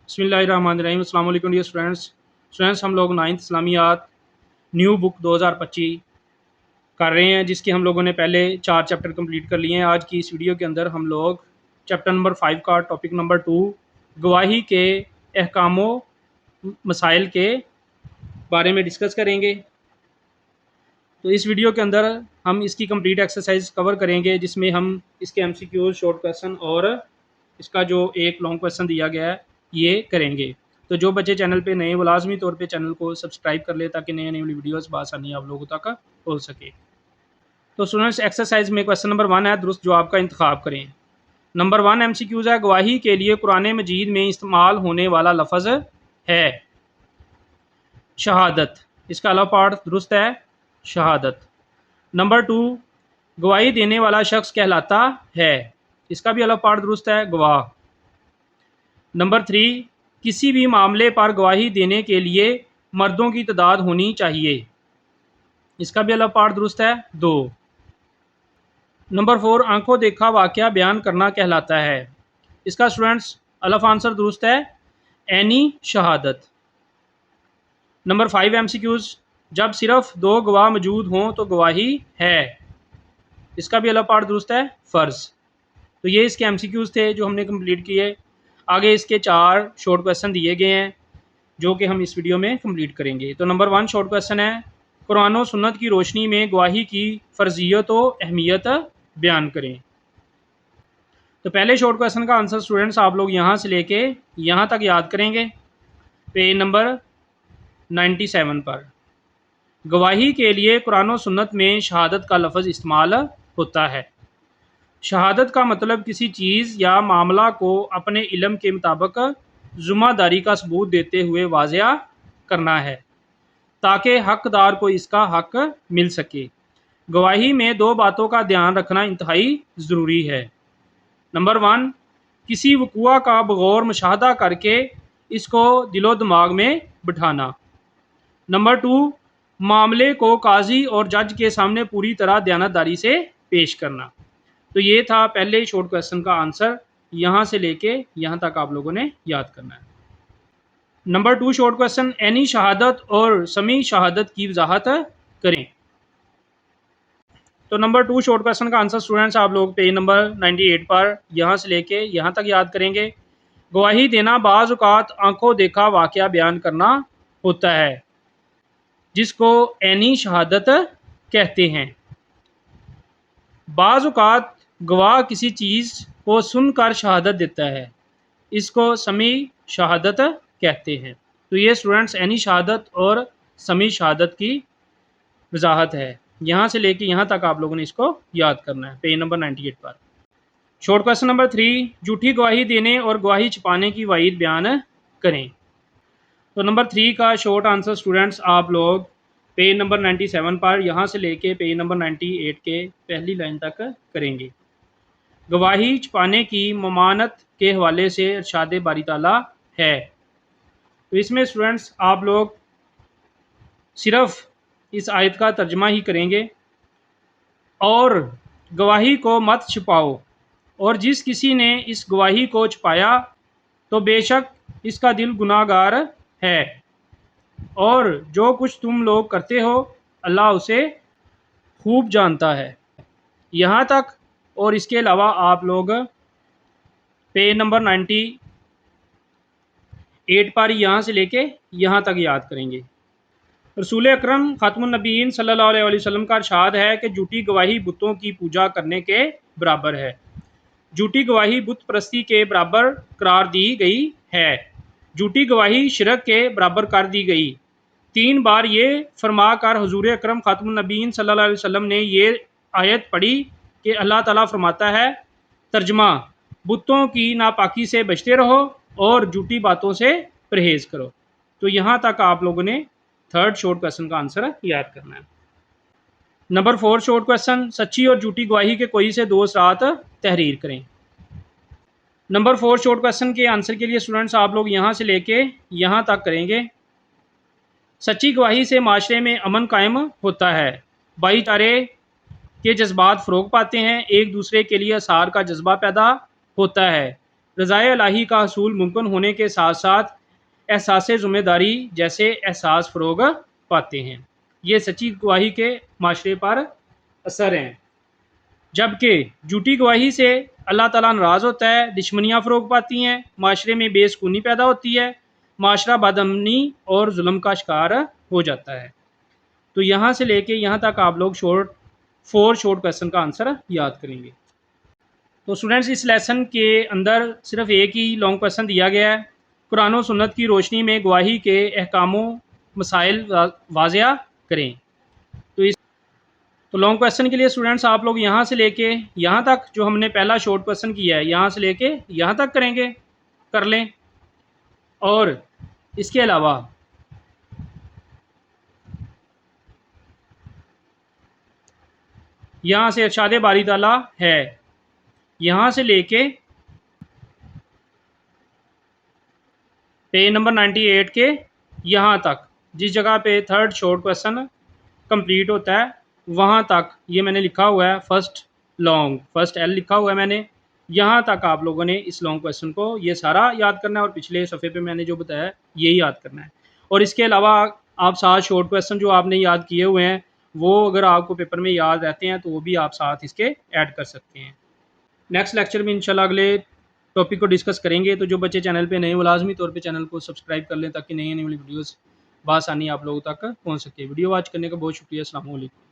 बिस्मिल्लाहिर्रहमानिर्रहीम। अस्सलाम वालेकुम डियर स्टूडेंट्स हम लोग नाइन्थ इस्लामियात न्यू बुक 2025 कर रहे हैं, जिसके हम लोगों ने पहले 4 चैप्टर कंप्लीट कर लिए हैं। आज की इस वीडियो के अंदर हम लोग चैप्टर नंबर 5 का टॉपिक नंबर 2 गवाही के अहकामों मसाइल के बारे में डिस्कस करेंगे। तो इस वीडियो के अंदर हम इसकी कंप्लीट एक्सरसाइज कवर करेंगे, जिसमें हम इसके MCQ, शॉर्ट क्वेश्चन और इसका जो एक लॉन्ग क्वेश्चन दिया गया है ये करेंगे। तो जो बच्चे चैनल पे नए वो लाजमी तौर पे चैनल को सब्सक्राइब कर ले, ताकि नए नई वीडियोस बआसानी आप लोगों तक पहुँच सके। तो स्टूडेंट्स, एक्सरसाइज में क्वेश्चन नंबर 1 है, दुरुस्त जवाब का इंतखाब करें। नंबर 1 MCQs है, गवाही के लिए कुरान मजीद में इस्तेमाल होने वाला लफ्ज़ है शहादत। इसका अला पार्ट दुरुस्त है, शहादत। नंबर 2, गवाही देने वाला शख्स कहलाता है। इसका भी अला पार्ट दुरुस्त है, गवाह। नंबर 3, किसी भी मामले पर गवाही देने के लिए मर्दों की तादाद होनी चाहिए। इसका भी अला पार्ट दुरुस्त है, 2। नंबर 4, आंखों देखा वाक़या बयान करना कहलाता है। इसका स्टूडेंट्स अलफ आंसर दुरुस्त है, एनी शहादत। नंबर 5 MCQs, जब सिर्फ 2 गवाह मौजूद हों तो गवाही है। इसका भी अला पार्ट दुरुस्त है, फ़र्ज़। तो ये इसके MCQs थे जो हमने कंप्लीट किए। आगे इसके 4 शॉर्ट क्वेश्चन दिए गए हैं जो कि हम इस वीडियो में कंप्लीट करेंगे। तो नंबर 1 शॉर्ट क्वेश्चन है, कुरान और सुन्नत की रोशनी में गवाही की फ़र्जियत व अहमियत बयान करें। तो पहले शॉर्ट क्वेश्चन का आंसर स्टूडेंट्स आप लोग यहाँ से लेके यहाँ तक याद करेंगे। पेज नंबर 97 पर गवाही के लिए कुरान और सुन्नत में शहादत का लफ्ज़ इस्तेमाल होता है। शहादत का मतलब किसी चीज़ या मामला को अपने इल्म के मुताबिक ज़िम्मेदारी का सबूत देते हुए वाज़िया करना है, ताकि हकदार को इसका हक मिल सके। गवाही में 2 बातों का ध्यान रखना इंतहाई ज़रूरी है। नंबर 1, किसी वक़ुआ का बगौर मुशाहदा करके इसको दिलो दिमाग में बिठाना। नंबर 2, मामले को काजी और जज के सामने पूरी तरह दयानतदारी से पेश करना। तो ये था पहले शॉर्ट क्वेश्चन का आंसर। यहाँ से लेके यहाँ तक आप लोगों ने याद करना है। नंबर 2 शॉर्ट क्वेश्चन, एनी शहादत और समी शहादत की वजाहत करें। तो नंबर 2 शॉर्ट क्वेश्चन का आंसर स्टूडेंट्स आप लोग पेज नंबर 98 पर यहाँ से लेके यहाँ तक याद करेंगे। गवाही देना बाज़ औक़ात आंखों देखा वाक़या बयान करना होता है, जिसको एनी शहादत कहते हैं। बाज़ औक़ात गवाह किसी चीज़ को सुनकर शहादत देता है, इसको समी शहादत कहते हैं। तो ये स्टूडेंट्स एनी शहादत और समी शहादत की वजाहत है। यहाँ से लेके यहाँ तक आप लोगों ने इसको याद करना है, पेज नंबर 98 पर। शॉर्ट क्वेश्चन नंबर 3, झूठी गवाही देने और गवाही छिपाने की वईद बयान करें। तो नंबर 3 का शॉर्ट आंसर स्टूडेंट्स आप लोग पेज नंबर 97 पर यहाँ से लेके पेज नंबर 98 के पहली लाइन तक करेंगे। गवाही छिपाने की ममानत के हवाले से इरशाद बारी ताला है। तो इसमें स्टूडेंट्स आप लोग सिर्फ इस आयत का तर्जमा ही करेंगे। और गवाही को मत छिपाओ, और जिस किसी ने इस गवाही को छिपाया तो बेशक इसका दिल गुनाहगार है, और जो कुछ तुम लोग करते हो अल्लाह उसे खूब जानता है। यहाँ तक और इसके अलावा आप लोग पेज नंबर 98 पर यहाँ से लेके यहाँ तक याद करेंगे। रसूल अकरम खातमुन नबीयीन सल्लल्लाहु अलैहि वसल्लम का इरशाद है कि झूठी गवाही बुतों की पूजा करने के बराबर है। झूठी गवाही बुत परस्ती के बराबर करार दी गई है। झूठी गवाही शिरक के बराबर कर दी गई। 3 बार ये फरमा कर हुजूर अकरम खातमुन नबीयीन सल्लल्लाहु अलैहि वसल्लम ने ये आयत पढ़ी कि अल्लाह ताला फरमाता है, तर्जमा, बुतों की नापाकी से बचते रहो और झूठी बातों से परहेज़ करो। तो यहाँ तक आप लोगों ने 3rd शॉर्ट क्वेश्चन का आंसर याद करना है। नंबर 4 शॉर्ट क्वेश्चन, सच्ची और झूठी गवाही के कोई से 2 असरात तहरीर करें। नंबर 4 शॉर्ट क्वेश्चन के आंसर के लिए स्टूडेंट्स आप लोग यहाँ से लेके यहाँ तक करेंगे। सच्ची गवाही से माशरे में अमन कायम होता है, भाईचारे के जज्बात फ़रोग पाते हैं, एक दूसरे के लिए असार का जज्बा पैदा होता है, रज़ाए इलाही का हसूल मुमकिन होने के साथ साथ एहसास ज़िम्मेदारी जैसे एहसास फ़रोग पाते हैं। ये सच्ची गवाही के माशरे पर असर हैं। जबकि झूठी गवाही से अल्लाह ताला नाराज़ होता है, दुश्मनियाँ फ़रोग पाती हैं, माशरे में बेसुकूनी पैदा होती है, माशरा बदअमनी और जुल्म का शिकार हो जाता है। तो यहाँ से लेके यहाँ तक आप लोग फोर शॉर्ट क्वेश्चन का आंसर याद करेंगे। तो स्टूडेंट्स इस लेसन के अंदर सिर्फ एक ही लॉन्ग क्वेश्चन दिया गया है, कुरान और सुन्नत की रोशनी में गवाही के अहकामों मसाइल वाज़िया करें। तो लॉन्ग क्वेश्चन के लिए स्टूडेंट्स आप लोग यहाँ से लेके यहाँ तक जो हमने पहला शॉर्ट क्वेश्चन किया है यहाँ से लेके यहाँ तक कर लें। और इसके अलावा यहाँ से इरशाद बारी ताला है, यहाँ से लेके पेज नंबर 98 के यहाँ तक जिस जगह पे थर्ड शॉर्ट क्वेश्चन कंप्लीट होता है वहाँ तक ये मैंने लिखा हुआ है फर्स्ट एल लिखा हुआ है मैंने। यहाँ तक आप लोगों ने इस लॉन्ग क्वेश्चन को ये सारा याद करना है और पिछले सफ़े पे मैंने जो बताया यही याद करना है। और इसके अलावा आप 7 शॉर्ट क्वेश्चन जो आपने याद किए हुए हैं वो अगर आपको पेपर में याद रहते हैं तो वो भी आप साथ इसके ऐड कर सकते हैं। नेक्स्ट लेक्चर में इंशाल्लाह अगले टॉपिक को डिस्कस करेंगे। तो जो बच्चे चैनल पे नए वो लाजमी तौर पे चैनल को सब्सक्राइब कर लें ताकि नई वाली वीडियोस बआसानी आप लोगों तक पहुंच सके। वीडियो वॉच करने का बहुत शुक्रिया। अस्सलाम वालेकुम।